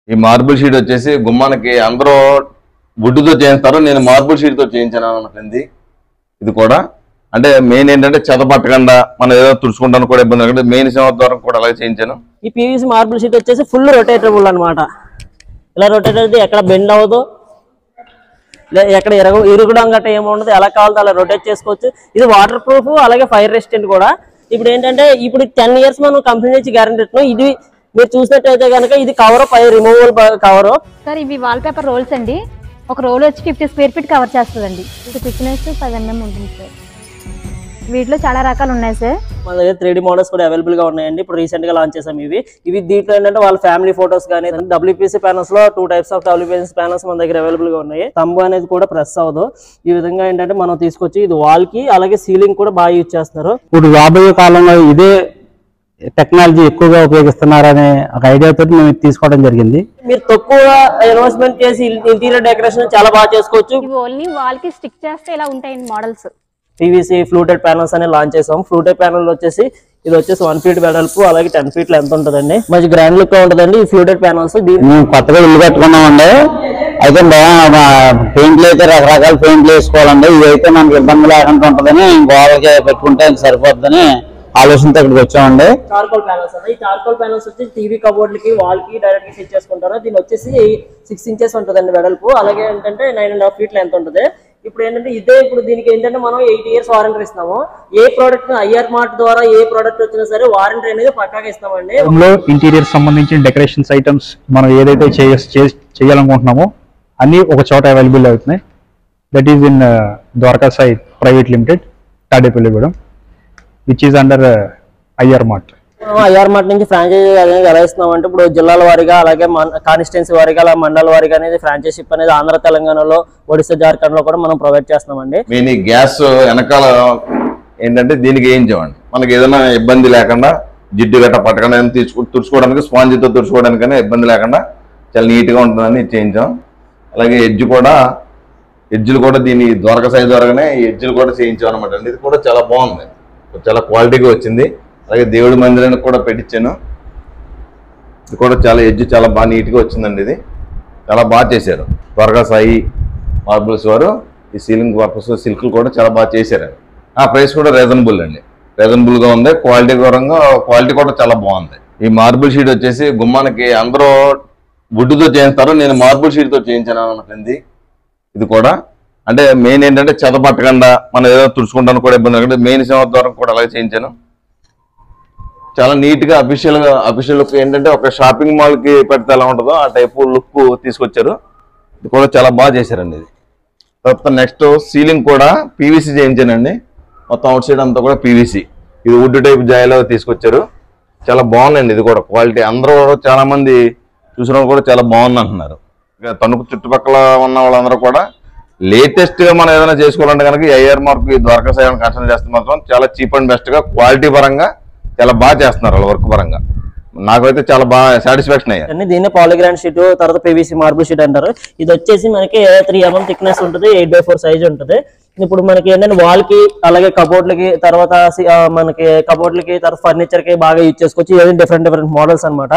ఈ marble sheet వచ్చేసి గుమ్మానికి అందరూ వుడ్తో చేయిస్తారు, నేను మార్బుల్ షీట్తో చేయించాను అన్నమాట. ఇది కూడా అంటే మెయిన్ ఏంటంటే చెత్త పట్టకుండా మనం ఏదో తుడుచుకుంటాను కూడా ఇబ్బంది లేకుండా మెయిన్ సింహద్వారం కూడా అలాగే చేయించాను. ఈ పీవీసీ మార్బుల్ షీట్ వచ్చేసి ఫుల్ రొటేటబుల్ అనమాట. ఇలా రొటేట్ అయితే ఎక్కడ బెండ్ అవ్వదు, ఎక్కడ ఇరుగుడం గట్ట ఏముండదు, ఎలా కావాలో అలా రొటేట్ చేసుకోవచ్చు. ఇది వాటర్ ప్రూఫ్ అలాగే ఫైర్ రెసిస్టెంట్ కూడా. ఇప్పుడు ఏంటంటే ఇప్పుడు 10 years మనం కంపెనీ నుంచి గ్యారంటీ ఇస్తున్నాం. ఇది మీరు చూసినట్టయితే కనుక ఇది కవర్ పై రిమూవబుల్ కవర్. సార్ ఇవి వాల్ పేపర్ రోల్స్ అండి. ఒక రోల్ వచ్చి 50 square feet కవర్ చేస్తుందండి. ఇది థిక్నెస్ 5 mm ఉంటుంది సార్. వీటిలో చాలా రకాలు ఉన్నాయి సార్. మన దగ్గర 3D మోడల్స్ కూడా అవైలబుల్ గా ఉన్నాయండి. ఇప్పుడు రీసెంట్ గా లాంచ్ చేసాం ఇవి దీంట్లో ఏంటంటే వాళ్ళ ఫ్యామిలీ ఫోటోస్ కానీ WPC ప్యానల్స్ లో 2 types ఆఫ్ WPC ప్యానల్స్ మన దగ్గర అవైలబుల్ గా ఉన్నాయి. తంబు అనేది కూడా ప్రెస్ అవ్వదు. ఈ విధంగా ఏంటంటే మనం తీసుకొచ్చి ఇది వాల్ కి అలాగే సీలింగ్ కూడా బాగా యూజ్ చేస్తున్నారు. ఇప్పుడు రాబోయే కాలంలో ఇదే టెక్నాలజీ ఎక్కువగా ఉపయోగిస్తున్నారనే ఒక ఐడియా తోటి మేము తీసుకోవడం జరిగింది. మీరు తక్కువ ఇన్వెస్ట్మెంట్ చేసి ఇంటీరియర్ డెకరేషన్ చాలా బాగా చేసుకోవచ్చు. ఇవి ఓన్లీ వాల్ కి స్టిక్ చేస్తే ఇలా ఉంటాయండి మోడల్స్. PVC ఫ్లూటెడ్ ప్యానల్స్ అనేది లాంచ్ చేసాం. ఫ్లూటెడ్ ప్యానల్ వచ్చేసి ఇది వచ్చేసి 1 feet వెడల్పు అలాగే 10 feet లెంత్ ఉంటుందండి. మంచి గ్రాండ్ లుక్ గా ఉంటుందండి ఈ ఫ్లూటెడ్ ప్యానల్స్. మేము కొత్తగా ఇల్లు కట్టుకున్నామండి. అయితే పెయింట్లు అయితే రకరకాల పెయింట్లు వేసుకోవాలండి. ఇదైతే మనకి ఇబ్బంది లేకుండా ఉంటుందని గోడలకి పెట్టుకుంటే సరిపోతుందని ఆలోచనతో ఇక్కడికి వచ్చామండి. చార్కోల్ ప్యానల్స్ ఈ చార్కోల్ ప్యానల్స్ వచ్చి టీవీ కబోర్డ్ కి వాల్ కి డైరెక్ట్ గా ఫిట్ చేసుకుంటారు. దీని వచ్చేసి 6 inches ఉంటుందండి వెడల్పు, అలాగే ఏంటంటే 9.5 feet లెంత్ ఉంటుంది. ఇప్పుడు ఏంటంటే ఇప్పుడు దీనికి ఏంటంటే మనం 8 years వారంటీ ఇస్తాము. ఏ ప్రోడక్ట్ IR మార్ట్ ద్వారా ఏ ప్రోడక్ట్ వచ్చినా సరే వారంటీ అనేది పక్కాగా ఇస్తామండి. ఇంటీరియర్ సంబంధించిన డెకరేషన్స్ ఐటమ్స్ మనం ఏదైతే చేయాలనుకుంటున్నామో అన్ని ఒక చోట అవైలబుల్ అవుతున్నాయి. That is in Dwaraka Sai private limited, Tadepalligudem, which is under IR mart. IR mart నుంచి ఫ్రాంచైజీ అనేది ఎలా ఇస్తున్నాం అంటే ఇప్పుడు జిల్లాల వారీగా అలాగే కాన్స్టిట్యున్సీ వారీగా అలా మండల వారీగా అనేది ఫ్రాంచైజీషిప్ అనేది ఆంధ్ర తెలంగాణలో ఒడిశా జార్ఖండ్ లో కూడా మనం ప్రొవైడ్ చేస్తున్నామండి. మెయిన్ ఈ గ్యాస్ వెనకాల ఏంటంటే దీనికి వేయించామండి. మనకి ఏదైనా ఇబ్బంది లేకుండా జిడ్డు గట్ట పట్టకుండా తుడుచుకోవడానికి స్పాంజితో తుడుచుకోవడానికైనా ఇబ్బంది లేకుండా చాలా నీట్గా ఉంటుందని చేయించాం. అలాగే ఎడ్జ్లు కూడా దీని ద్వారకా సాయి ద్వారానే ఎడ్జ్లు కూడా చేయించాం అనమాట అండి. ఇది కూడా చాలా బాగుంది, చాలా క్వాలిటీగా వచ్చింది. అలాగే దేవుడి మందిరానికి కూడా పెట్టించాను. ఇది కూడా చాలా ఎడ్జ్ చాలా బాగా నీట్గా వచ్చిందండి. ఇది చాలా బాగా చేశారు ద్వారకా సాయి మార్బుల్స్ వారు. ఈ సీలింగ్ పర్పస్ సిల్క్లు కూడా చాలా బాగా చేశారండి. ఆ ప్రైస్ కూడా రీజనబుల్ అండి, రీజనబుల్గా ఉంది. క్వాలిటీ కూడా చాలా బాగుంది. ఈ మార్బుల్ షీట్ వచ్చేసి గుమ్మానికి అందరూ వుడ్తో చేయిస్తారు, నేను మార్బుల్ షీట్తో చేయించాను అన్నమాట. ఇది కూడా అంటే మెయిన్ ఏంటంటే చెత్త పట్టకుండా మనం ఏదో తుడుచుకుంటాను కూడా ఇబ్బంది లేకుండా మెయిన్ సింహద్వారం కూడా అలాగే చేయించాను. చాలా నీట్గా అఫీషియల్ లుక్ ఏంటంటే ఒక షాపింగ్ మాల్కి పెడితే ఎలా ఉంటుందో ఆ టైపు లుక్ తీసుకొచ్చారు. ఇది కూడా చాలా బాగా చేశారండి. ఇది తర్వాత నెక్స్ట్ సీలింగ్ కూడా PVC చేయించానండి. మొత్తం అవుట్ సైడ్ అంతా కూడా PVC. ఇది వుడ్ టైప్ జాయిలో తీసుకొచ్చారు. చాలా బాగుందండి. ఇది కూడా క్వాలిటీ అందరూ చాలా మంది చూసిన కూడా చాలా బాగుంది అంటున్నారు. ఇక తణుకు చుట్టుపక్కల ఉన్న వాళ్ళందరూ కూడా లేటెస్ట్గా మనం ఏదైనా చేసుకోవాలంటే కనుక IR mark Dwaraka Sai consult చేస్తే మాత్రం చాలా చీప్ అండ్ బెస్ట్గా క్వాలిటీ పరంగా చాలా బాగా చేస్తున్నారు. వాళ్ళ వర్క్ పరంగా నాకైతే చాలా బాగా సాటిస్ఫాక్షన్ అయ్యాయి. దీన్ని పాలిగ్రాండ్ షీట్ తర్వాత PVC మార్బుల్ షీట్ అంటారు. ఇది వచ్చేసి మనకి 3 mm థిక్నెస్ ఉంటుంది, 8x4 సైజ్ ఉంటుంది. ఇప్పుడు మనకి ఏంటంటే వాల్ కి అలాగే కబోర్డ్లకి తర్వాత మనకి కబోర్డ్లకి తర్వాత ఫర్నిచర్ కి బాగా యూజ్ చేసుకోవచ్చు. ఇవన్నీ డిఫరెంట్ మోడల్స్ అనమాట.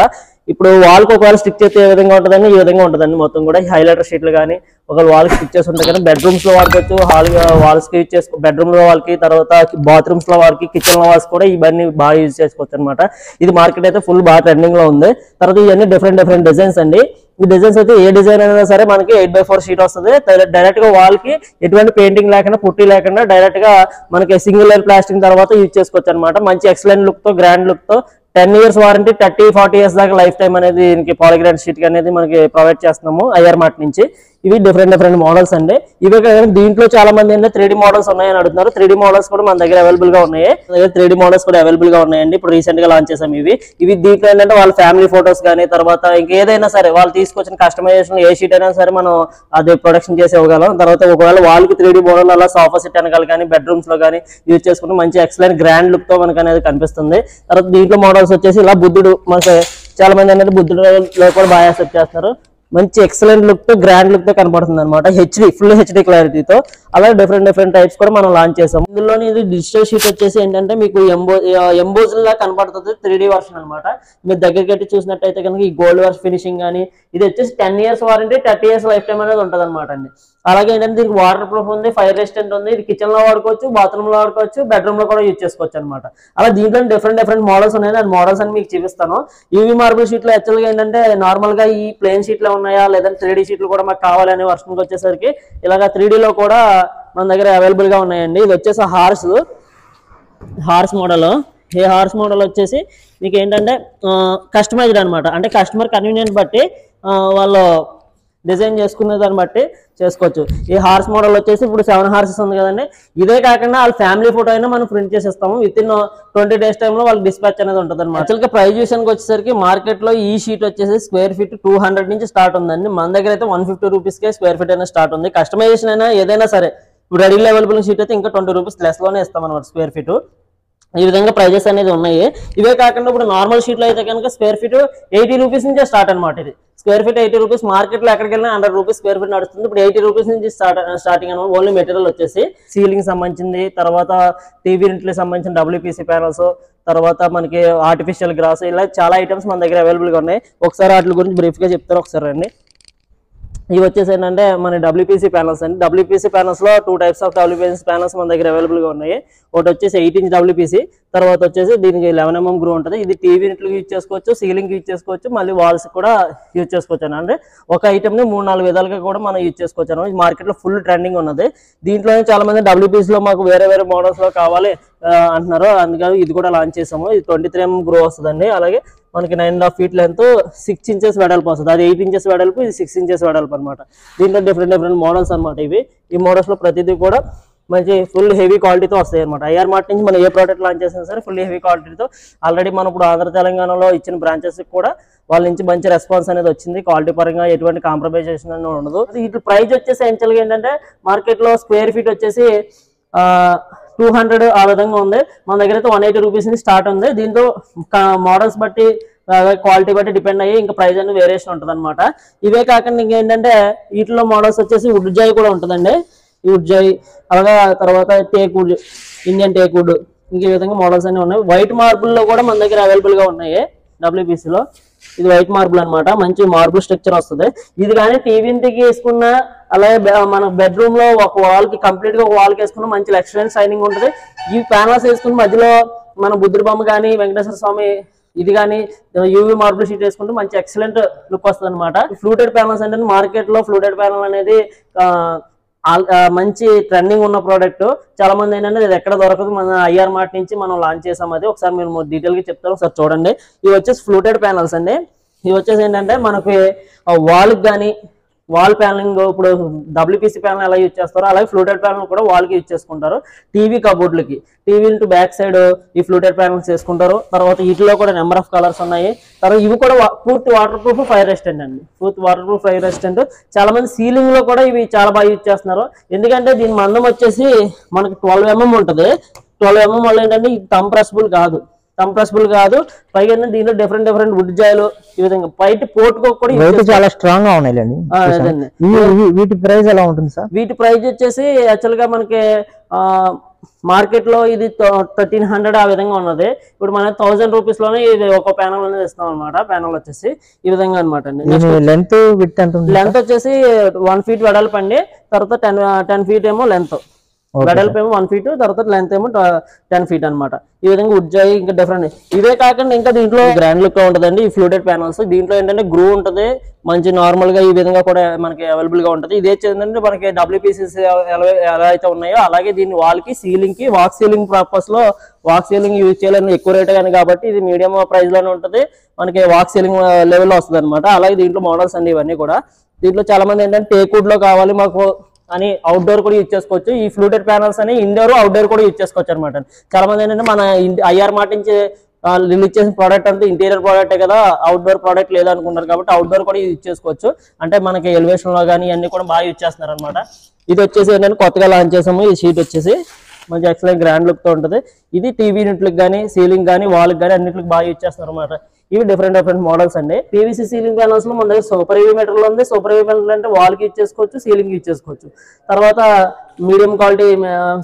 ఇప్పుడు వాల్ కి ఒకవేళ స్టిక్ చేస్తే ఏ విధంగా ఉంటుందని ఈ విధంగా ఉంటుందండి. మొత్తం కూడా హైలైటర్ షీట్లు కానీ ఒకవేళ వాల్ స్టిక్ చేసి ఉంటాయి కానీ బెడ్రూమ్స్ లో వాడుకోవచ్చు, వాల్స్ కి యూజ్ చేసుకో బెడ్రూమ్ లో వాళ్ళకి తర్వాత బాత్రూమ్స్ లో వాళ్ళకి కిచెన్ లో వాల్స్ కూడా ఇవన్నీ బాగా యూజ్ చేసుకోవచ్చు అనమాట. ఇది మార్కెట్ అయితే ఫుల్ బాగా ట్రెండింగ్ లో ఉంది. తర్వాత ఇవన్నీ డిఫరెంట్ డిజైన్స్ అండి. ఈ డిజైన్స్ అయితే ఏ డిజైన్ అయినా సరే మనకి 8x4 షీట్ వస్తుంది. డైరెక్ట్ గా వాల్ కి ఎటువంటి పెయింటింగ్ లేకుండా పుట్టి లేకుండా డైరెక్ట్ గా మనకి సింగిల్ లేయర్ ప్లాస్టింగ్ తర్వాత యూజ్ చేసుకోవచ్చు అనమాట. మంచి ఎక్సలెంట్ లుక్ తో గ్రాండ్ లుక్ తో 10 years వారంటీ 30-40 years దాకా లైఫ్ టైం అనేది దీనికి పాలిగ్రాండ్ షీట్ అనేది మనకి ప్రొవైడ్ చేస్తున్నాము IR మార్ట్ నుంచి. ఇవి డిఫరెంట్ మోడల్స్ అండి. ఇవే కాదు దీంట్లో చాలా మంది ఏంటంటే 3D మోడల్స్ ఉన్నాయని అడుగుతున్నారు. 3D మోడల్స్ కూడా మన దగ్గర అవైలబుల్ గా ఉన్నాయి. 3D మోడల్స్ కూడా అవైలబుల్ గా ఉన్నాయండి. ఇప్పుడు రీసెంట్ గా లాంచ్ చేసాం ఇవి దీంట్లో ఏంటంటే వాళ్ళ ఫ్యామిలీ ఫోటోస్ కానీ తర్వాత ఇంకేదైనా సరే వాళ్ళు తీసుకొచ్చిన కస్టమైజేషన్ ఏ షీట్ అయినా సరే మనం అది ప్రొడక్షన్ చేసి ఇవ్వగలం. తర్వాత ఒకవేళ వాళ్ళకి 3D మోడల్ అలా సోఫా సెట్ వెనకాల కానీ బెడ్రూమ్స్ లో కానీ యూజ్ చేసుకుంటే మంచి ఎక్సలెంట్ గ్రాండ్ లుక్ తో మనకు అనేది కనిపిస్తుంది. తర్వాత దీంట్లో మోడల్స్ వచ్చేసి ఇలా బుద్ధుడు మనకి చాలా మంది అనేది బుద్ధుడు కూడా బాగా యాక్సెప్ట్ చేస్తారు. మంచి ఎక్సలెంట్ లుక్ తో గ్రాండ్ లుక్ తో కనబడుతుంది అనమాట. ఫుల్ హెచ్డి క్లారిటీతో. అలాగే డిఫరెంట్ టైప్స్ కూడా మనం లాంచ్ చేసాం. ఇందులోని ఇది డిజిటల్ షీట్ వచ్చేసి ఏంటంటే మీకు ఎంబోజ్ లా కనబడుతుంది, 3D వర్షన్ అనమాట. మీరు దగ్గరికి పెట్టి చూసినట్టయితే కనుక ఈ గోల్డ్ వర్క్ ఫినిషింగ్ కానీ ఇది వచ్చేసి 10 years warranty, 30 years life time అనేది ఉంటుంది అనమాట అండి. అలాగే ఏంటంటే దీనికి వాటర్ ప్రూఫ్ ఉంది, ఫైర్ రెసిస్టెంట్ ఉంది. ఇది కిచెన్ లో వాడుకోవచ్చు, బాత్రూమ్ లో వాడుకోవచ్చు, బెడ్రూమ్ లో కూడా యూజ్ చేసుకోవచ్చు అనమాట. అలా దీంట్లో డిఫరెంట్ మోడల్స్ ఉన్నాయి. ఆ మోడల్స్ అని మీకు చూపిస్తాను. యూవీ మార్బుల్ షీట్ లో యాక్చువల్ గా ఏంటంటే నార్మల్ గా ఈ ప్లేన్ షీట్ లో ఉన్నాయా లేదంటే 3D షీట్లు కూడా మాకు కావాలనే వర్షన్కి వచ్చేసరికి ఇలాగా 3D లో కూడా మన దగ్గర అవైలబుల్ గా ఉన్నాయండి. ఇది వచ్చేసి హార్స్ మోడల్. ఈ హార్స్ మోడల్ వచ్చేసి మీకు ఏంటంటే కస్టమైజ్డ్ అనమాట. అంటే కస్టమర్ కన్వీనియన్స్ బట్టి వాళ్ళు డిజైన్ చేసుకునే దాన్ని బట్టి చేసుకోవచ్చు. ఈ హార్స్ మోడల్ వచ్చేసి ఇప్పుడు 7 horses ఉంది కదండి. ఇదే కాకుండా వాళ్ళ ఫ్యామిలీ ఫోటో అయినా మనం ప్రింట్ చేసేస్తాము. విత్ ఇన్ 20 days టైంలో వాళ్ళకి డిస్పాచ్ అనేది ఉంటుంది అనమాట. యాక్చువల్గా ప్రైస్ విషయానికి వచ్చేసరికి మార్కెట్ లో ఈ షీట్ వచ్చేసి స్క్వేర్ ఫీట్ 200 నుంచి స్టార్ట్ ఉందండి. మన దగ్గర అయితే 150 రూపీస్కే స్క్వేర్ ఫీట్ అయినా స్టార్ట్ ఉంది. కస్టమైజేషన్ అయినా ఏదైనా సరే ఇప్పుడు రెడీలో అవైలబుల్ షీట్ అయితే ఇంకా 20 రూపీస్ లెస్ లోనే ఇస్తాం అనమాట స్క్వేర్ ఫీట్. ఈ విధంగా ప్రైజెస్ అనేది ఉన్నాయి. ఇవే కాకుండా ఇప్పుడు నార్మల్ షీట్ లో అయితే కనుక స్క్వేర్ ఫీట్ 80 రూపీస్ నుంచే స్టార్ట్ అనమాట. ఇది స్క్వేర్ ఫీట్ 80 రూపీస్. మార్కెట్ లో ఎక్కడికి వెళ్ళినా 100 రూపీస్ స్క్వేర్ ఫీట్ నడుస్తుంది. ఇప్పుడు 80 రూపీస్ నుంచి స్టార్టింగ్ అనమాట. ఓన్లీ మెటీరియల్ వచ్చేసి సీలింగ్ సంబంధించింది, తర్వాత టీవీ యూనిట్లకు సంబంధించిన WPC ప్యానల్స్, తర్వాత మనకి ఆర్టిఫిషియల్ గ్రాస్, ఇలా చాలా ఐటమ్స్ మన దగ్గర అవైలబుల్ గా ఉన్నాయి. ఒకసారి వాటి గురించి బ్రీఫ్ గా చెప్తారు, ఒకసారి రండి. ఇవి వచ్చేసి ఏంటంటే మన WPC ప్యానల్స్ అండి. WPC ప్యానల్స్ లో 2 types ఆఫ్ WPC ప్యానల్స్ మన దగ్గర అవైలబుల్ గా ఉన్నాయి. ఒకటి వచ్చేసి 8 inch WPC, తర్వాత వచ్చేసి దీనికి 11 mm గ్రూ ఉంటుంది. ఇది టీవీ యూనిట్లకు యూజ్ చేసుకోవచ్చు, సీలింగ్ యూజ్ చేసుకోవచ్చు, మళ్ళీ వాల్స్ కూడా యూజ్ చేసుకోవచ్చు. అంటే ఒక ఐటమ్ ని 3-4 విధాలుగా కూడా మనం యూజ్ చేసుకోవచ్చు అన్నమాట. మార్కెట్ లో ఫుల్ ట్రెండింగ్ ఉన్నది. దీంట్లోనే చాలా మంది WPC లో మాకు వేరే మోడల్స్ లో కావాలి అంటున్నారు. అందుకని ఇది కూడా లాంచ్ చేసాము. ఇది 23 mm గ్రో వస్తుందండి. అలాగే మనకి 9.5 feet లెంత్, 6 inches వెడల్పు వస్తుంది. అది 8 inches వెడల్పు, ఇది 6 inches వెడల్పు అనమాట. దీంట్లో డిఫరెంట్ మోడల్స్ అనమాట. ఈ మోడల్స్ లో ప్రతిదీ కూడా మంచి ఫుల్ హెవీ క్వాలిటీతో వస్తాయి అనమాట. ఐఆర్ మార్ట్ నుంచి మనం ఏ ప్రోడక్ట్ లాంచ్ చేసినా సరే ఫుల్ హెవీ క్వాలిటీతో. ఆల్రెడీ మనం ఇప్పుడు ఆంధ్ర తెలంగాణలో ఇచ్చిన బ్రాంచెస్ కూడా వాళ్ళ నుంచి మంచి రెస్పాన్స్ అనేది వచ్చింది. క్వాలిటీ పరంగా ఎటువంటి కాంప్రమైజేషన్ అనేది ఉండదు. వీటి ప్రైస్ వచ్చేసి యాక్చువల్గా ఏంటంటే మార్కెట్ లో స్క్వేర్ ఫీట్ వచ్చేసి 200 ఆ విధంగా ఉంది. మన దగ్గర అయితే 180 రూపీస్ నుంచి స్టార్ట్ ఉంది. దీంతో మోడల్స్ బట్టి క్వాలిటీ బట్టి డిపెండ్ అయ్యి ఇంకా ప్రైస్ అనేది వేరియేషన్ ఉంటుంది అనమాట. ఇవే కాకుండా ఇంకేంటంటే వీటిలో మోడల్స్ వచ్చేసి వుడ్ జాయ్ కూడా ఉంటుందండి. ఈ వుడ్ జాయ్, అలాగే తర్వాత teak wood, Indian teak wood, ఇంకే విధంగా మోడల్స్ అన్ని ఉన్నాయి. వైట్ మార్బుల్ లో కూడా మన దగ్గర అవైలబుల్ గా ఉన్నాయి WPC లో. ఇది వైట్ మార్బుల్ అనమాట. మంచి మార్బుల్ స్ట్రక్చర్ వస్తుంది. ఇది కానీ టీవీ ఇంటికి వేసుకున్న, అలాగే మన బెడ్రూమ్ లో ఒక వాల్ కి కంప్లీట్ గా ఒక వాల్ కి వేసుకున్న మంచి ఎక్సలెంట్ షైనింగ్ ఉంటుంది. ఈ ప్యానల్స్ వేసుకుని మధ్యలో మన బుద్ధుడి బొమ్మ కానీ, వెంకటేశ్వర స్వామి ఇది కానీ యూవీ మార్బుల్ షీట్ వేసుకుంటే మంచి ఎక్సలెంట్ లుక్ వస్తుంది అనమాట. ఫ్లూటెడ్ ప్యానల్స్ అంటే మార్కెట్ లో ఫ్లూటెడ్ ప్యానల్ అనేది మంచి ట్రెండింగ్ ఉన్న ప్రోడక్ట్. చాలా మంది ఏంటంటే ఇది ఎక్కడ దొరకదు, మన ఐఆర్ మార్ట్ నుంచి మనం లాంచ్ చేసాం. అది ఒకసారి మేము డీటెయిల్ గా చెప్తాను, ఒకసారి చూడండి. ఇవి వచ్చేసి ఫ్లూటెడ్ ప్యానల్స్ అండి. ఇవి వచ్చేసి ఏంటంటే మనకి వాల్ కానీ వాల్ ప్యానలింగ్, ఇప్పుడు WPC ప్యానల్ ఎలా యూజ్ చేస్తారో అలాగే ఫ్లూటెడ్ ప్యానల్ కూడా వాల్ కి యూజ్ చేసుకుంటారు. టీవీ కబోర్డ్లకి, టీవీ ఇంటూ బ్యాక్ సైడ్ ఈ ఫ్లూటెడ్ ప్యానల్స్ చేసుకుంటారు. తర్వాత వీటిలో కూడా నెంబర్ ఆఫ్ కలర్స్ ఉన్నాయి. తర్వాత ఇవి కూడా పూర్తి వాటర్ ప్రూఫ్, ఫైర్ రెసిస్టెంట్ అండి. పూర్తి వాటర్ ప్రూఫ్, ఫైర్ రెసిస్టెంట్. చాలా మంది సీలింగ్ లో కూడా ఇవి చాలా బాగా యూజ్ చేస్తున్నారు. ఎందుకంటే దీని మందం వచ్చేసి మనకి 12 mm ఉంటుంది. 12 mm వల్ల ఏంటంటే ఇది కంప్రెసిబుల్ కాదు. పైగా దీంట్లో డిఫరెంట్ వుడ్ జాయిలు ఈ విధంగా బయట పోర్టుకో కూడా చాలా స్ట్రాంగ్ గా ఉన్నాయండి. వీటి ప్రైస్ ఎలా ఉంటుంది సార్? వీటి ప్రైస్ వచ్చేసి యాక్చువల్ గా మనకి మార్కెట్ లో ఇది 1300 ఆ విధంగా ఉన్నది. ఇప్పుడు మన 1000 రూపీస్ లోనే ఇది ఒక ప్యానల్ అనేది ఇస్తాం అనమాట. ప్యానల్ వచ్చేసి ఈ విధంగా అనమాట అండి. లెంత్ విడ్త్ ఎంత ఉంటుంది? లెంత్ వచ్చేసి 1 feet వెడల్పు అండి. తర్వాత 10 feet ఏమో లెంత్. వెడల్పు ఏమో 1 feet, తర్వాత లెంత్ ఏమో 10 feet అనమాట. ఈ విధంగా వుడ్ జాయ్ ఇంకా డిఫరెంట్. ఇవే కాకుండా ఇంకా దీంట్లో గ్రాండ్ లుక్ ఉంటుందండి ఈ ఫ్లూటెడ్ ప్యానల్స్. దీంట్లో ఏంటంటే గ్రూ ఉంటుంది, మంచి నార్మల్ గా ఈ విధంగా కూడా మనకి అవైలబుల్ గా ఉంటుంది. ఇది ఏంటంటే మనకి WPC ఎలా అయితే ఉన్నాయో అలాగే దీన్ని వాల్ కి, సీలింగ్ కి, వాక్ సీలింగ్ పర్పస్ లో వాక్ సీలింగ్ యూజ్ చేయాలని ఎక్కువ రేట్ కానీ కాబట్టి ఇది మీడియం ప్రైస్ లోనే ఉంటుంది. మనకి వాక్ సీలింగ్ లెవెల్లో వస్తుంది అనమాట. అలాగే దీంట్లో మోడల్స్ అండి ఇవన్నీ కూడా. దీంట్లో చాలా మంది ఏంటంటే టేక్వుడ్ లో కావాలి మాకు అని అవుట్డోర్ కూడా యూజ్ చేసుకోవచ్చు. ఈ ఫ్లూటెడ్ ప్యానల్స్ అని ఇండోర్, అవుట్డోర్ కూడా యూజ్ చేసుకోవచ్చు అనమాట. చాలా మంది ఏంటంటే మన ఐఆర్ మార్ట్ నుంచి రిలీజ్ చేసిన ప్రోడక్ట్ అంతా ఇంటీరియర్ ప్రోడక్టే కదా, అవుట్డోర్ ప్రోడక్ట్ లేదనుకుంటారు కాబట్టి అవుట్డోర్ కూడా యూజ్ చేసుకోవచ్చు. అంటే మనకి ఎలివేషన్ లో కానీ అన్ని కూడా బాగా యూజ్ చేస్తున్నారు అనమాట. ఇది వచ్చేసి ఏంటంటే కొత్తగా లాంచ్ చేసాము. ఈ షీట్ వచ్చేసి మంచి ఎక్సలెంట్ గ్రాండ్ లుక్ తో ఉంటుంది. ఇది టీవీ యూనిట్లకు కానీ, సీలింగ్ కానీ, వాల్కి కానీ అన్నింటికి బాగా యూజ్ చేస్తున్నారు అనమాట. ఇవి డిఫరెంట్ మోడల్స్ అండి. పీవీసీ సీలింగ్ ప్యానల్స్ లో మన దగ్గర సూపర్ హెవీ మెటీరియల్ ఉంది. సూపర్ హెవీ మెటీరియల్ అంటే వాల్ కి ఇచ్చేసుకోవచ్చు, సీలింగ్ కి ఇచ్చేసుకోవచ్చు. తర్వాత మీడియం క్వాలిటీ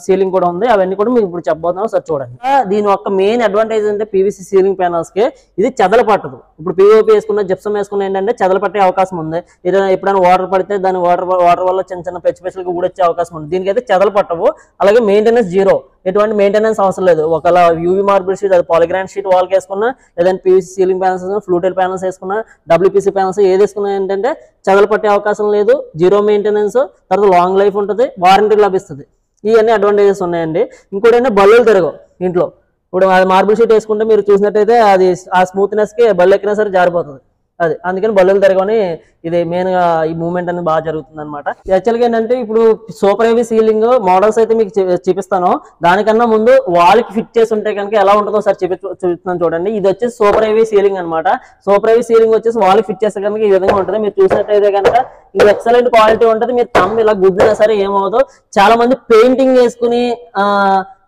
సీలింగ్ కూడా ఉంది. అవన్నీ కూడా మీకు ఇప్పుడు చెప్పబోతున్నాం, సార్ చూడండి. దీని యొక్క మెయిన్ అడ్వాంటేజ్ అంటే పీవీసీ సీలింగ్ ప్యానల్స్ కి ఇది చెదలు పట్టదు. ఇప్పుడు పీఓపీ వేసుకున్న జిప్సం వేసుకున్న ఏంటంటే చెదలు పట్టే అవకాశం ఉంది. ఏదైనా ఎప్పుడైనా వాటర్ పడితే దాని వాటర్ వల్ల చిన్న పెచ్చులకు ఊడొచ్చే అవకాశం ఉంది. దీనికైతే చెదలు పట్టవు. అలాగే మెయింటెనెన్స్ జీరో, ఎటువంటి మెయింటెనెన్స్ అవసరం లేదు. ఒకవేళ యూవీ మార్బుల్ షీట్, అది పాలిగ్రాండ్ షీట్ వాల్కి వేసుకున్నా, లేదంటే PVC ceiling panels, fluted panels వేసుకున్నా, డబ్ల్యూపీసీ ప్యానల్స్ ఏది వేసుకున్నా ఏంటంటే చెదలు పట్టే అవకాశం లేదు, జీరో మెయింటెనెన్స్, తర్వాత లాంగ్ లైఫ్ ఉంటుంది, వారంటీ లభిస్తుంది. ఇవన్నీ అడ్వాంటేజెస్ ఉన్నాయండి. ఇంకోటి ఏంటంటే బల్లులు తిరగవు ఇంట్లో. ఇప్పుడు అది మార్బుల్ షీట్ వేసుకుంటే మీరు చూసినట్టయితే అది ఆ స్మూత్నెస్ కి బల్లు ఎక్కినా సరే జారిపోతుంది. అది అందుకని బల్లులు తిరగని ఇది మెయిన్ గా ఈ మూవ్మెంట్ అనేది బాగా జరుగుతుంది అనమాట. యాక్చువల్గా ఏంటంటే ఇప్పుడు సూపర్ హెవీ సీలింగ్ మోడల్స్ అయితే మీకు చూపిస్తాను. దానికన్నా ముందు వాల్ కి ఫిట్ చేసి ఉంటే కనుక ఎలా ఉంటుందో సార్ చూపిస్తున్నాను చూడండి. ఇది వచ్చేసి సూపర్ హెవీ సీలింగ్ అనమాట. సూపర్ హెవీ సీలింగ్ వచ్చేసి వాల్ కి ఫిట్ చేస్తే కనుక ఈ విధంగా ఉంటుంది. మీరు చూసినట్టయితే కనుక ఇది ఎక్సలెంట్ క్వాలిటీ ఉంటుంది. మీరు తమ్ము ఇలా గుద్దినా సరే ఏమవుతుందో. చాలా మంది పెయింటింగ్ వేసుకుని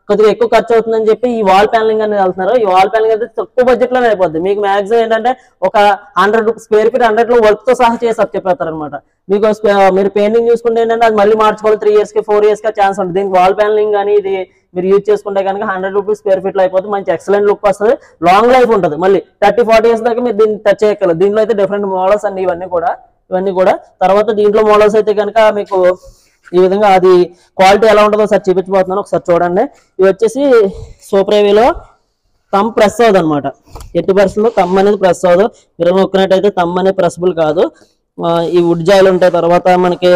కొద్దిగా ఎక్కువ ఖర్చు అవుతుందని చెప్పి ఈ వాల్ ప్యానలింగ్ అనేది వెళ్తున్నారు. ఈ వాల్ ప్యానలింగ్ అయితే తక్కువ బడ్జెట్ లోనే అయిపోద్ది. మీకు మాక్సిమం ఏంటంటే ఒక 100 స్క్వేర్ ఫీట్ 100 లో వర్క్ తో సహా చేసి చెప్పేస్తారు అనమాట. మీకు మీరు పెయింటింగ్ చూసుకుంటే ఏంటంటే అది మళ్ళీ మార్చుకోవాలి, 3 years కి 4 years కి ఛాన్స్ ఉంటుంది. దీనికి వాల్ ప్యానలింగ్ కానీ ఇది మీరు యూజ్ చేసుకుంటే కనుక 100 రూపీస్ స్క్వేర్ ఫీట్ లో అయిపోతుంది. మంచి ఎక్సలెంట్ లుక్ వస్తుంది, లాంగ్ లైఫ్ ఉంటుంది. మళ్ళీ 30-40 years దాకా మీరు దీన్ని టచ్ చేయగలరు. దీంట్లో అయితే డిఫరెంట్ మోడల్స్ అండి ఇవన్నీ కూడా. తర్వాత దీంట్లో మోడల్స్ అయితే కనుక మీకు ఈ విధంగా అది క్వాలిటీ ఎలా ఉంటుందో ఒకసారి చూపించబోతున్నాను, ఒకసారి చూడండి. ఇవి వచ్చేసి సూపర్ హెవీలో తమ్ ప్రెస్ అవ్వదు అనమాట. ఎట్టి పరిస్థితుల్లో తమ్ అనేది ప్రెస్ అవ్వదు. మీరు నొక్కినట్టయితే తమ్ అనేది ప్రెస్బుల్ కాదు. ఈ వుడ్ జాయిలు ఉంటాయి. తర్వాత మనకి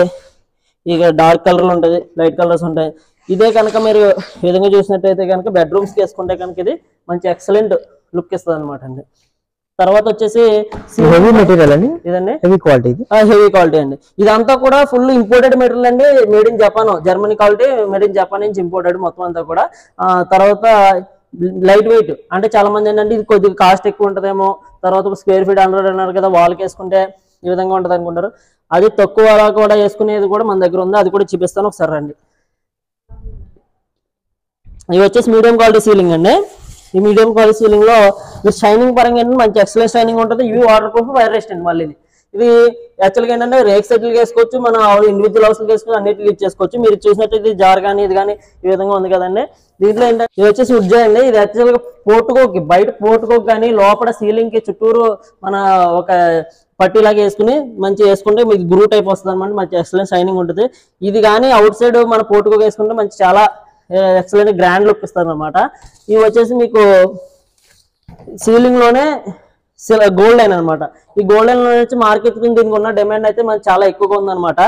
ఇక డార్క్ కలర్లు ఉంటుంది, లైట్ కలర్స్ ఉంటాయి. ఇదే కనుక మీరు ఈ విధంగా చూసినట్టయితే కనుక బెడ్రూమ్స్కి వేసుకుంటే కనుక ఇది మంచి ఎక్సలెంట్ లుక్ ఇస్తుంది అనమాట అండి. తర్వాత వచ్చేసి హెవీ మెటీరియల్ అండి, ఇదండి హెవీ క్వాలిటీ. హెవీ క్వాలిటీ అండి. ఇదంతా కూడా ఫుల్ ఇంపోర్టెడ్ మెటీరియల్ అండి. Made in Japan, Germany quality, made in Japan నుంచి ఇంపోర్టెడ్ మొత్తం అంతా కూడా. తర్వాత లైట్ వెయిట్ అంటే చాలా మంది ఏంటంటే ఇది కొద్దిగా కాస్ట్ ఎక్కువ ఉంటుందేమో, తర్వాత స్క్వేర్ ఫీట్ 100 అన్నారు కదా వాల్కి వేసుకుంటే ఈ విధంగా ఉంటుంది అనుకుంటారు. అది తక్కువ కూడా వేసుకునేది కూడా మన దగ్గర ఉంది. అది కూడా చూపిస్తాను, ఒకసారి రండి. ఇవి వచ్చేసి మీడియం క్వాలిటీ సీలింగ్ అండి. ఈ మీడియం క్వాలిటీ సీలింగ్ లో మీరు షైనింగ్ పరంగా ఏంటంటే మంచి ఎక్సలెంట్ షైనింగ్ ఉంటుంది. ఇవి వాటర్ ప్రూఫ్, వైర్ రెసిస్టెంట్. మళ్ళీ ఇది యాక్చువల్గా ఏంటంటే రేక్ సెటిల్ వేసుకోవచ్చు, మన ఇండివిజువల్ హౌస్ వేసుకుని అన్నిటికీ యూజ్ చేసుకోవచ్చు. మీరు చూసినట్టు జార్ కానీ ఇది కానీ ఈ విధంగా ఉంది కదండి. దీంట్లో ఏంటంటే ఇది వచ్చేసి వుడ్ జాయ్ అండి. ఇది యాక్చువల్గా పోర్టుకోకి, బయట పోర్టుకోకి కానీ లోపల సీలింగ్ కి చుట్టూరు మన ఒక పట్టీలాగా వేసుకుని మంచి వేసుకుంటే మీకు గ్రూ టైప్ వస్తుంది అనమాట. మంచి ఎక్సలెంట్ షైనింగ్ ఉంటుంది. ఇది కానీ అవుట్ సైడ్ మన పోర్టుకోకి వేసుకుంటే మంచి చాలా ఎక్సలెంట్ గ్రాండ్ లుక్ ఇస్తారు అనమాట. ఇవి వచ్చేసి మీకు సీలింగ్ లోనే గోల్డ్ లైన్ అనమాట. ఈ గోల్డ్ లైన్ వచ్చి మార్కెట్ దీనికి ఉన్న డిమాండ్ అయితే మనకి చాలా ఎక్కువగా ఉందన్నమాట.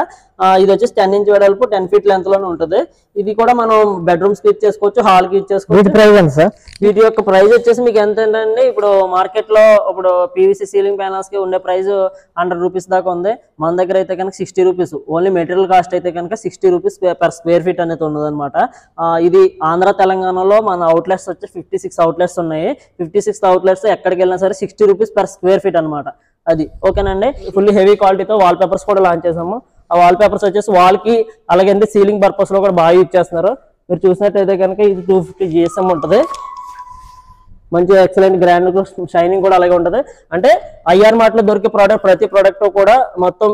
ఇది వచ్చేసి 10 ఇంచ్ వెడల్పు, 10 feet లెంత్ లోనే ఉంటుంది. ఇది కూడా మనం బెడ్రూమ్స్ కి ఇచ్చేసుకోవచ్చు, హాల్ కి ఇచ్చేసుకోవచ్చు. వీటి యొక్క ప్రైస్ వచ్చేసి మీకు ఎంత ఏంటంటే ఇప్పుడు మార్కెట్ లో ఇప్పుడు పీవీసీ సీలింగ్ ప్యానల్స్ కి ఉండే ప్రైస్ 100 రూపీస్ దాకా ఉంది. మన దగ్గర అయితే కనుక 60 రూపీస్. ఓన్లీ మెటీరియల్ కాస్ట్ అయితే కనుక 60 రూపీస్ పర్ స్క్వేర్ ఫీట్ అనేది ఉన్నది అనమాట. ఇది ఆంధ్ర తెలంగాణలో మన అవుట్లెట్స్ వచ్చి 56 అవుట్లెట్స్ ఉన్నాయి. 56 అవుట్లెట్స్ ఎక్కడికి వెళ్ళినా సరే 60 రూపీస్ పర్ స్క్వేర్ ఫీట్ అనమాట. అది ఓకేనండి. ఫుల్లీ హెవీ క్వాలిటీతో వాల్ పేపర్స్ కూడా లాంచ్ చేసాము. ఆ వాల్ పేపర్స్ వచ్చేసి వాల్ కి అలాగే సీలింగ్ పర్పస్ లో కూడా బాగా యూజ్ చేస్తున్నారు. మీరు చూసినట్టయితే కనుక ఇది 250 GSM ఉంటుంది. మంచి ఎక్సలెంట్ గ్రాండ్ షైనింగ్ కూడా అలాగే ఉంటుంది. అంటే ఐఆర్ మార్ట్ లో దొరికే ప్రోడక్ట్ ప్రతి ప్రోడక్ట్ కూడా మొత్తం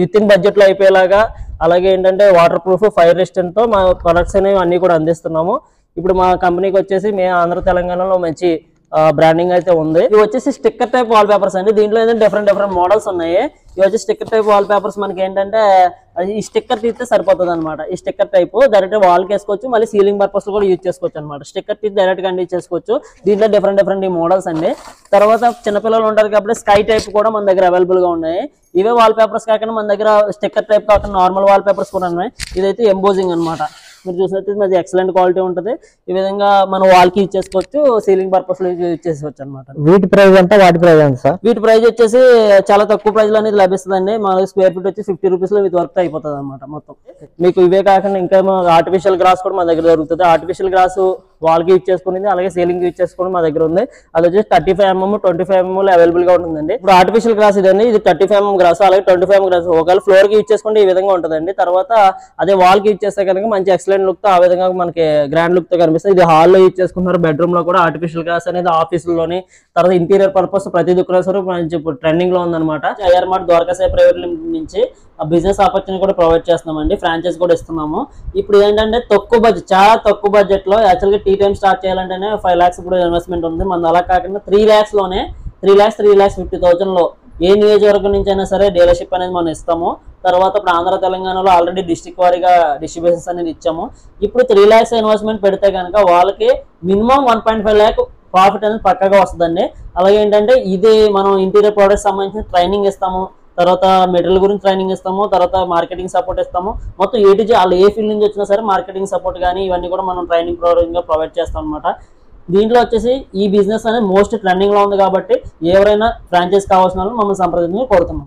విత్ ఇన్ బడ్జెట్ లో అయిపోయేలాగా, అలాగే ఏంటంటే వాటర్ ప్రూఫ్, ఫైర్ రెసిస్టెంట్ తో మా ప్రొడక్ట్స్ అనేవి అన్ని కూడా అందిస్తున్నాము. ఇప్పుడు మా కంపెనీకి వచ్చేసి మేము ఆంధ్ర తెలంగాణలో మంచి బ్రాండింగ్ అయితే ఉంది. ఇవి వచ్చేసి స్టిక్కర్ టైప్ వాల్ పేపర్స్ అండి. దీంట్లో ఏంటంటే డిఫరెంట్ మోడల్స్ ఉన్నాయి. ఇవి వచ్చి స్టిక్కర్ టైప్ వాల్ పేపర్స్ మనకి ఏంటంటే ఈ స్టిక్కర్ తీస్తే సరిపోతుంది అనమాట. ఈ స్టిక్కర్ టైప్ డైరెక్ట్ వాల్ కి వేసుకోవచ్చు, మళ్ళీ సీలింగ్ పర్పస్ కూడా యూజ్ చేసుకోవచ్చు అనమాట. స్టిక్కర్ తీసి డైరెక్ట్ గా చేసుకోవచ్చు. దీంట్లో డిఫరెంట్ మోడల్స్ అండి. తర్వాత చిన్నపిల్లలు ఉంటారు కాబట్టి స్కై టైప్ కూడా మన దగ్గర అవైలబుల్ గా ఉన్నాయి. ఇవే వాల్ పేపర్స్ కాకుండా మన దగ్గర స్టిక్కర్ టైప్ కాకుండా నార్మల్ వాల్ పేపర్స్ కూడా ఉన్నాయి. ఇదైతే ఎంబోజింగ్ అనమాట. మీరు చూసినట్టు అది ఎక్సలెంట్ క్వాలిటీ ఉంటుంది. ఈ విధంగా మనం వాల్ కి ఇచ్చేసుకోవచ్చు, సీలింగ్ పర్పస్ లో యూజ్ చేసుకోవచ్చు అనమాట. వీటి ప్రైస్ అంటే వాటి ప్రైస్ ఎంత సార్? వీటి ప్రైస్ వచ్చేసి చాలా తక్కువ ప్రైస్ లో అనేది లభిస్తుందండి. మన స్క్వేర్ ఫీట్ వచ్చి 50 రూపీస్ లో ఇది వర్క్ అయిపోతుంది అనమాట మొత్తం. మీకు ఇవే కాకుండా ఇంకా ఆర్టిఫిషియల్ గ్రాస్ కూడా మన దగ్గర దొరుకుతుంది. ఆర్టిఫిషియల్ గ్రాస్ వాల్కి యూజ్ చేసుకునేది అలాగే సీలింగ్ యూజ్ చేసుకుని మా దగ్గర ఉంది. అది వచ్చేసి 35mm 25mm అవైలబుల్ గా ఉంటుందండి. ఇప్పుడు ఆర్టిఫిషియల్ గ్రాస్ ఇదండి, ఇది 35mm గ్రాస్ అలాగే 25mm గ్రాస్. ఒకవేళ ఫ్లోర్ కి యూజ్ చేసుకుంటే ఈ విధంగా ఉంటుందండి. తర్వాత అదే వాల్ కి యూజ్ చేస్తే కనుక మంచి ఎక్సలెంట్ లుక్ తో ఆ విధంగా మనకి గ్రాండ్ లుక్ తో కనిపిస్తుంది. ఇది హాల్లో యూజ్ చేసుకుంటున్నారు, బెడ్రూమ్ లో కూడా ఆర్టిఫిషియల్ గ్రాస్ అనేది ఆఫీసుల్లోని. తర్వాత ఇంటీరియర్ పర్పస్ ప్రతి దుకాణం మంచి ఇప్పుడు ట్రెండింగ్ లో ఉందన్నమాట. IR mart Dwaraka Sai private limited నుంచి బిజినెస్ ఆపర్చునిటీ కూడా ప్రొవైడ్ చేస్తున్నామండి, ఫ్రాంచైజ్ కూడా ఇస్తున్నాము. ఇప్పుడు ఏంటంటే తక్కువ బడ్జెట్, చాలా తక్కువ బడ్జెట్ లో యాక్చువల్గా టీ టైమ్ స్టార్ట్ చేయాలంటేనే 5 lakhs ఇప్పుడు ఇన్వెస్ట్మెంట్ ఉంది. మన అలా కాకుండా 3 lakhs లోనే 3,50,000 లో ఏ నియోజకవర్గం నుంచి అయినా సరే డీలర్షిప్ అనేది మనం ఇస్తాము. తర్వాత ఇప్పుడు ఆంధ్ర తెలంగాణలో ఆల్రెడీ డిస్ట్రిక్ట్ వారీగా డిస్ట్రిబ్యూషన్స్ అనేది ఇచ్చాము. ఇప్పుడు 3 lakhs ఇన్వెస్ట్మెంట్ పెడితే కనుక వాళ్ళకి మినిమం 1.5 lakh ప్రాఫిట్ అనేది పక్కగా వస్తుందండి. అలాగే ఏంటంటే ఇది మనం ఇంటీరియర్ ప్రొడక్ట్స్ సంబంధించిన ట్రైనింగ్ ఇస్తాము, తర్వాత మెటీరియల్ గురించి ట్రైనింగ్ ఇస్తాము, తర్వాత మార్కెటింగ్ సపోర్ట్ ఇస్తాము. మొత్తం ఏటీజీ వాళ్ళు ఏ ఫీల్డ్ నుంచి వచ్చినా సరే మార్కెటింగ్ సపోర్ట్ కానీ ఇవన్నీ కూడా మనం ట్రైనింగ్ గా ప్రొవైడ్ చేస్తాం అనమాట. దీంట్లో వచ్చేసి ఈ బిజినెస్ అనేది మోస్ట్ ట్రెండింగ్ లో ఉంది కాబట్టి ఎవరైనా ఫ్రాంచైజ్ కావాల్సిన వాళ్ళు మమ్మల్ని సంప్రదించి కోరుతున్నాం.